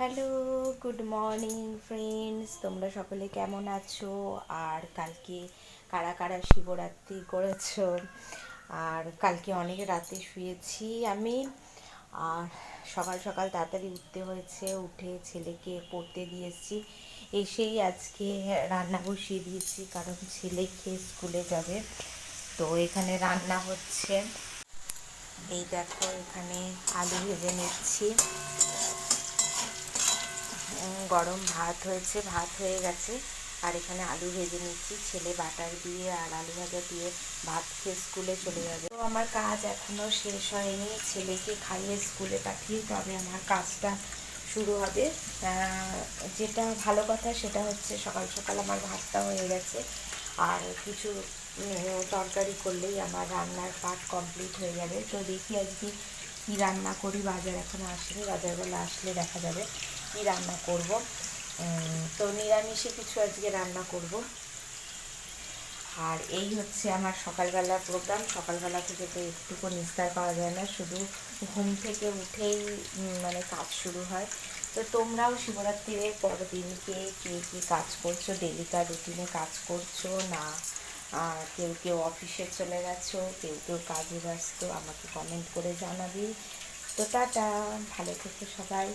Hello, good morning friends. তোমরা সকলে কেমন আছো? আর কালকে কারা কারা শিবরাত্রি করেছো? আর কালকে অনেক রাতে শুয়েছি আমি। আর সকাল সকাল তাড়াতাড়ি উঠতে হয়েছে, উঠে ছেলেকে পড়তে দিয়েছি। এসেই আজকে রান্না বসিয়ে দিয়েছি, কারণ ছেলে খেয়ে স্কুলে যাবে। তো এখানে রান্না হচ্ছে, এই দেখো এখানে আলু ভেজে নিচ্ছি। গরম ভাত হয়েছে, ভাত হয়ে গেছে। আর এখানে আলু ভেজে নিচ্ছি, ছেলে বাটার দিয়ে আর আলু ভাজা দিয়ে ভাত খেয়ে স্কুলে চলে যাবে। তো আমার কাজ এখনও শেষ হয়নি, ছেলেকে খাইয়ে স্কুলে পাঠিয়ে তবে আমার কাজটা শুরু হবে। যেটা ভালো কথা সেটা হচ্ছে সকাল সকাল আমার ভাতটা হয়ে গেছে। আর কিছু তরকারি করলেই আমার রান্নার পার্ট কমপ্লিট হয়ে যাবে। তো দেখি আজকে কী রান্না করি, বাজার এখনও আসেনি, বাজারবেলা আসলে দেখা যাবে কী রান্না করব। তো নিরামিষে কিছু আজকে রান্না করব। আর এই হচ্ছে আমার সকালবেলার প্রোগ্রাম। সকালবেলা থেকে তো একটুকু নিস্তার পাওয়া যায় না, শুধু ঘুম থেকে উঠেই মানে কাজ শুরু হয়। তো তোমরাও শিবরাত্রির পরদিনকে কে কী কাজ করছো, ডেলিকার রুটিনে কাজ করছো না কেউ কেউ অফিসে চলে গেছো, কেউ কেউ কাজে ব্যস্ত, আমাকে কমেন্ট করে জানাবি। তো টাটা, ভালো থেকো সবাই।